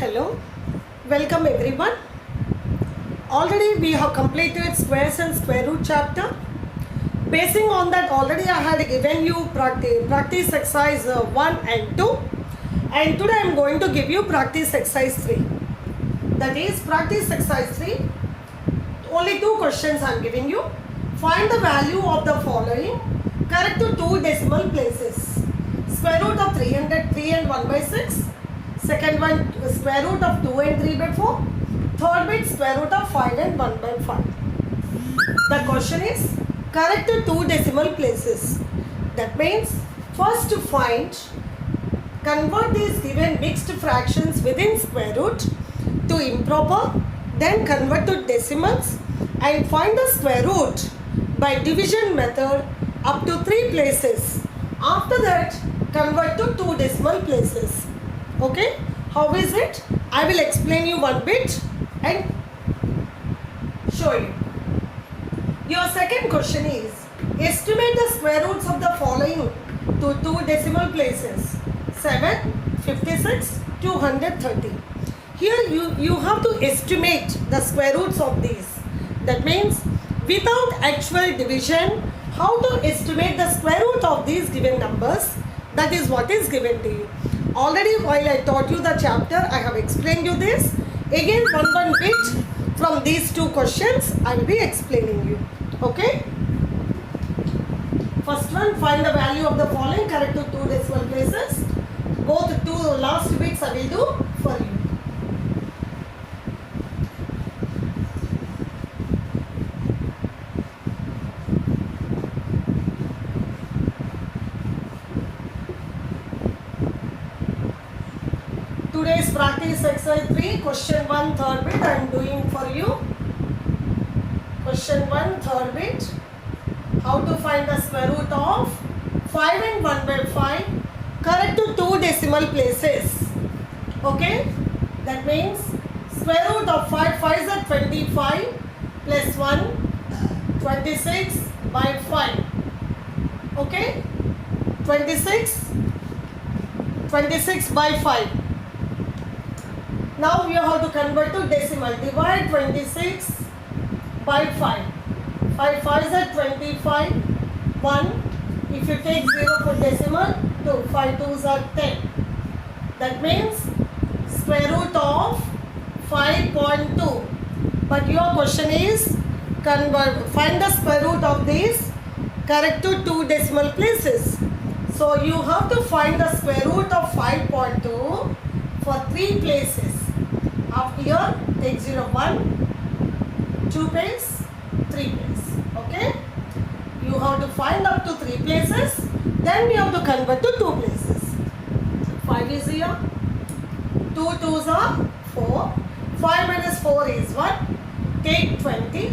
Hello, welcome everyone. Already we have completed squares and square root chapter. Basing on that, already I had given you practice exercise 1 and 2, and today I am going to give you practice exercise 3. That is practice exercise 3. Only 2 questions I am giving you. Find the value of the following correct to 2 decimal places. Square root of 303 and 1 by 6. Second one, square root of 2 and 3 by 4. Third bit, square root of 5 and 1 by 5. The question is correct to 2 decimal places. That means first to find, convert these given mixed fractions within square root to improper, then convert to decimals and find the square root by division method up to 3 places. After that, convert to 2 decimal places. Okay, how is it? I will explain you one bit and show you. Your second question is estimate the square roots of the following to 2 decimal places: 7, 56, 230. Here you have to estimate the square roots of these. That means without actual division, how to estimate the square root of these given numbers? That is what is given to you. Already while I taught you the chapter, I have explained you this. Again, one bit from these 2 questions I will be explaining you. Okay? First one, find the value of the following correct to 2 decimal places. Both 2 last bits I will do for you. Today's practice exercise 3, question 1, third bit I am doing for you. Question 1, third bit. How to find the square root of 5 and 1 by 5 correct to 2 decimal places. Okay? That means square root of 5 is at 25 plus 1, 26 by 5. Okay? 26 by 5. Now you have to convert to decimal. Divide 26 by 5. 5 5s are 25. 1. If you take 0 for decimal, 2. 5 2s are 10. That means square root of 5.2. But your question is find the square root of these correct to 2 decimal places. So you have to find the square root of 5.2 for 3 places. After here, take 0, 1, 2 place, 3 place. Okay? You have to find up to 3 places. Then we have to convert to 2 places. 5 is here. 2 2s are 4. 5 minus 4 is 1. Take 20.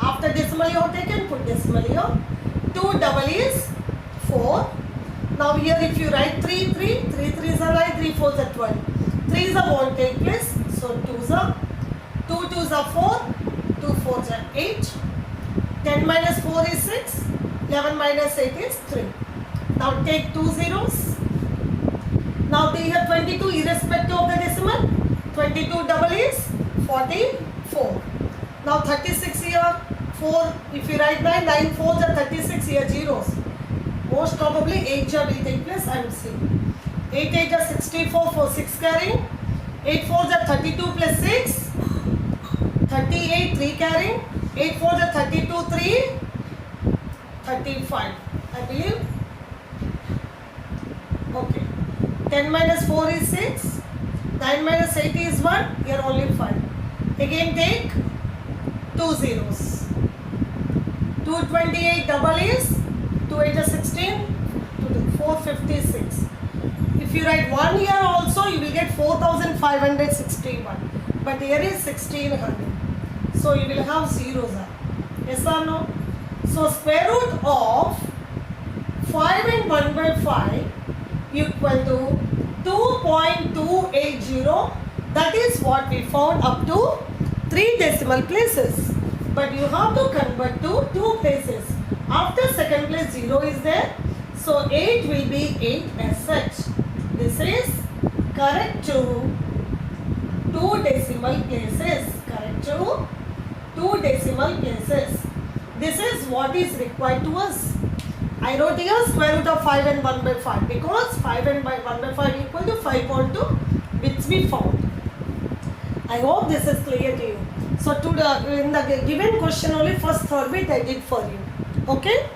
After decimal you have taken, put decimal here. 2 double is 4. Now here if you write 3 3s are right, 3 4s are 12. 3s are won't take place. So 2s are 4, 2 4s are 8. 10 minus 4 is 6. 11 minus 8 is 3. Now take 2 zeros. Now they have 22 irrespective of the decimal. 22 double is 44. Now 36 here, 4, if you write 9 4s are 36 here, zeros. Most probably 8 will take place, I am seeing. 8 8 are 64 for 6 carrying. 8 4s are 32 plus 6. 38 3 carrying. 8 4s are 32 3. 35 I believe. Okay. 10 minus 4 is 6. 9 minus 8 is 1. Here only 5. Again take 2 zeros. 228 double is 2 8 is 16. 456. If you write 1 here also, you will get 4561. But here is 1600. So you will have zeros. Yes or no? So square root of 5 and 1 by 5 equal to 2.280. That is what we found up to 3 decimal places. But you have to convert to 2 places. After second place 0 is there. So 8 will be 8 as such. This is correct to 2 decimal places. Correct, Chanu? 2 decimal places. This is what is required to us. I wrote here square root of 5 and 1 by 5 because 5 and 1 by 5 equal to 5.2, which we found. I hope this is clear to you. So in the given question only first third bit I did for you. Okay.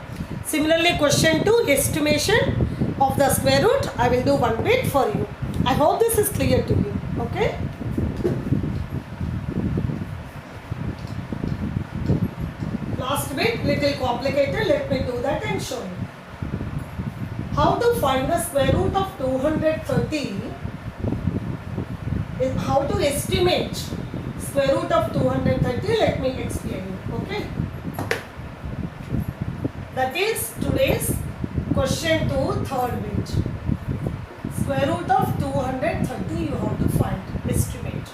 Similarly, question 2, estimation of the square root, I will do 1 bit for you. I hope this is clear to you. Okay. Last bit little complicated. Let me do that and show you. How to find the square root of 230 is how to estimate square root of 230. Let me explain you. Okay. That is today's question 2, third bit. Square root of 230 you have to find, estimate.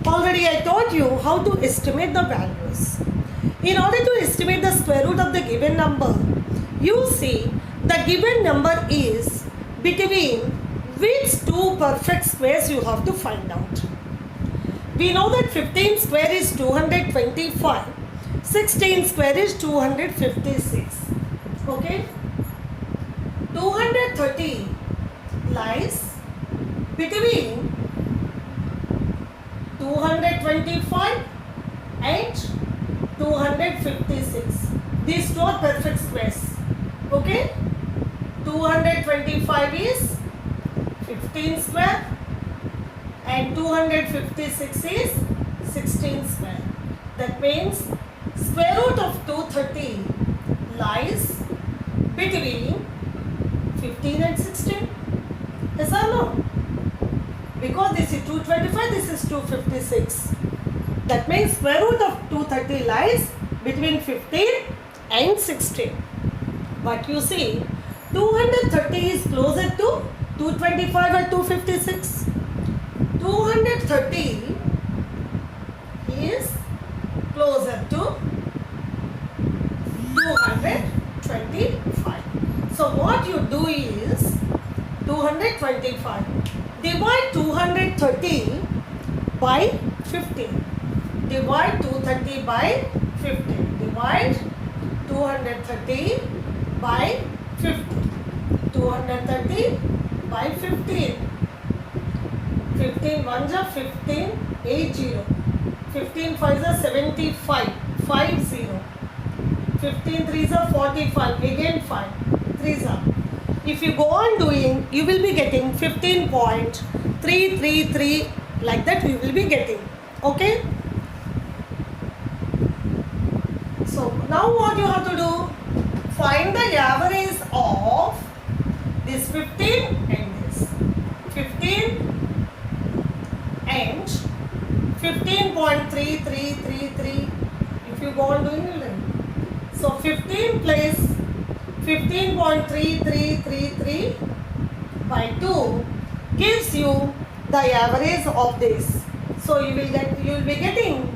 Already I taught you how to estimate the values. In order to estimate the square root of the given number, you see the given number is between which 2 perfect squares you have to find out. We know that 15 square is 225, 16 square is 256. Okay? 230 lies between 225 and 256. These 2 are perfect squares. Okay? 225 is 15 square and 256 is 16 square. That means square root of 230 lies between 15 and 16. Yes or no? Because this is 225, this is 256. That means square root of 230 lies between 15 and 16. But you see, 230 is closer to 225 and 256. 230 is closer to 225. So what you do is 225. Divide 230 by 15. Divide 230 by 15. Divide 230 by 15. 230 by 15. 15 ones are 15, 80. 15 fives are 75, 50. 15 threes are 45, again 5. Threes are. If you go on doing, you will be getting 15.333, like that you will be getting. Okay? So now what you have to do? Find the average of this 15 and this. 15 and 15.3333. If you go on doing it, so 15 plus 15.3333 by 2 gives you the average of this. So you will be getting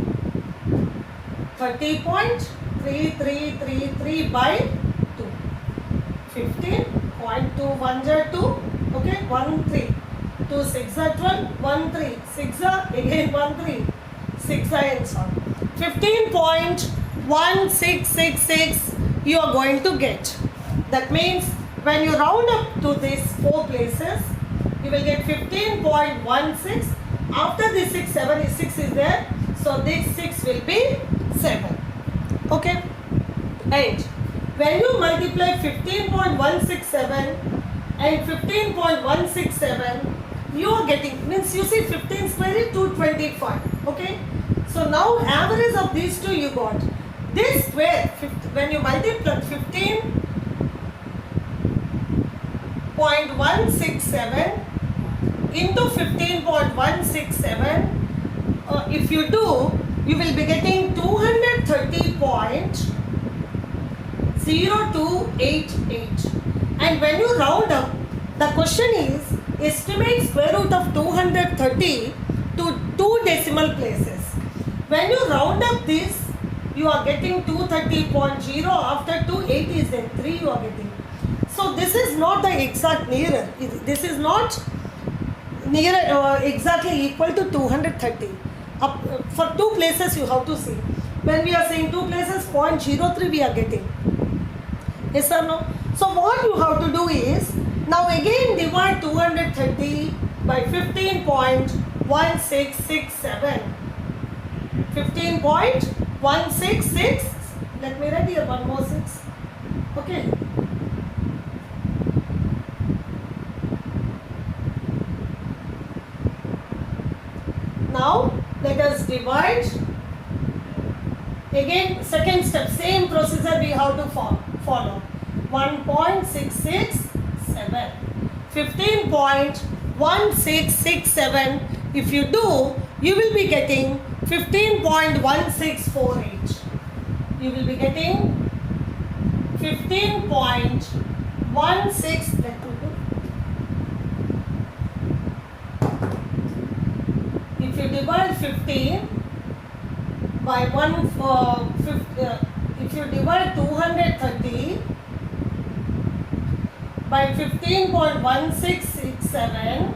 30.3333 by 2. 15.21 are 2. Okay, 1 3. 2 6 are 12. 1 3. 6 are again 1 3. 6 are and so on. 15.1666 you are going to get. That means when you round up to these 4 places, you will get 15.16. After this 6 is there. So this 6 will be 7. Okay. And when you multiply 15.167 and 15.167, you are getting, means you see 15 square is 225. Okay. So now average of these two you got. This square, when you multiply 15.167 into 15.167, if you do, you will be getting 230.0288. And when you round up, the question is estimate square root of 230 to 2 decimal places. When you round up this, you are getting 230.0. After 280 is then 3 you are getting. So this is not the exact nearer. This is not near exactly equal to 230. Up for two places you have to see. When we are saying two places, 0.03 we are getting. Yes or no? So what you have to do is, now again divide 230 by 15.1667. 15.166. Let me write here one more 6. Okay. Now let us divide. Again, second step, same procedure we have to follow. 1.667. 15.1667. If you do, you will be getting 15.1648. You will be getting 15.16. If you divide 15 by if you divide 230 by 15.1667,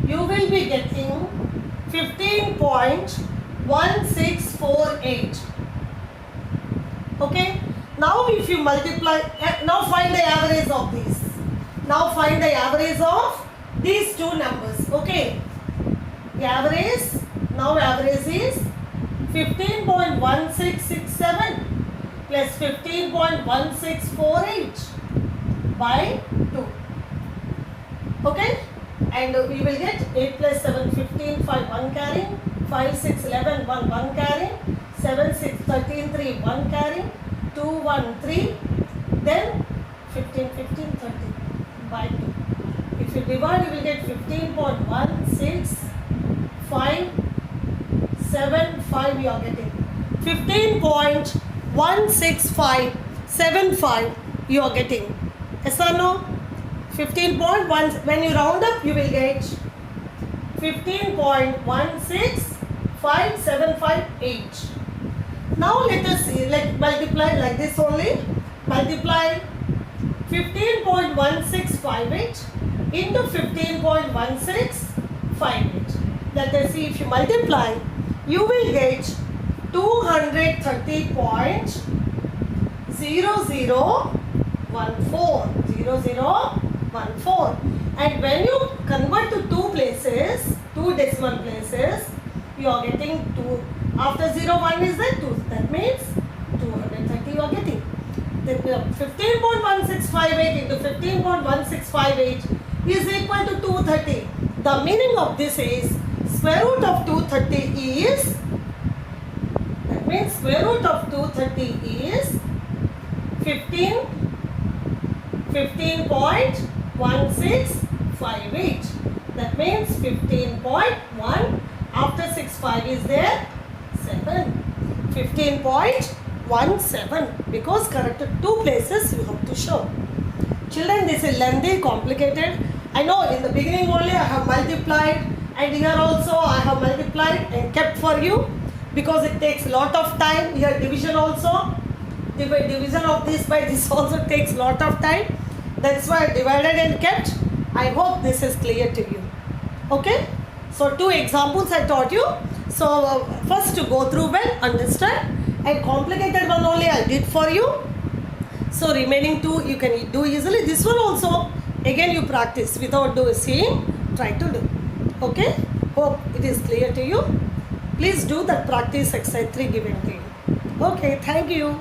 you will be getting 15.1648. Okay. Now if you multiply, now find the average of these. Now find the average of these two numbers. Okay. The average, now average is 15.1667 plus 15.1648 by 2. Okay. And we will get 8 plus 7, 15, 5, 1 carrying, 5, 6, 11, 1, 1 carrying, 7, 6, 13, 3, 1 carrying, 2, 1, 3, then 15, 15, 30 by 2. If you divide, you will get 15.16575 you are getting. 15.16575 you are getting. Yes or no? 15.1, when you round up, you will get 15.16578. Now let us see, like multiply like this only. Multiply 15.1658 into 15.1658. Let us see, if you multiply, you will get 230.0014. 0014. And when you convert to two places, two decimal places, you are getting 2. After 01 is that 2. That means 230 you are getting. 15.1658 into 15.1658 is equal to 230. The meaning of this is square root of 230 is, that means square root of 230 is 15.1658. That means 15.1 after 65 is there 7. 15.17, because corrected two places you have to show. Children, this is lengthy, complicated. I know in the beginning only I have multiplied, and here also I have multiplied and kept for you, because it takes lot of time. Here division also, division of this by this also takes lot of time. That's why I divided and kept. I hope this is clear to you. Okay. So two examples I taught you. So first to go through well, understand, and complicated one only I did for you. So remaining two you can do easily. This one also again you practice without seeing, try to do. Okay. Hope it is clear to you. Please do that practice exercise 3 given to you. Okay. Thank you.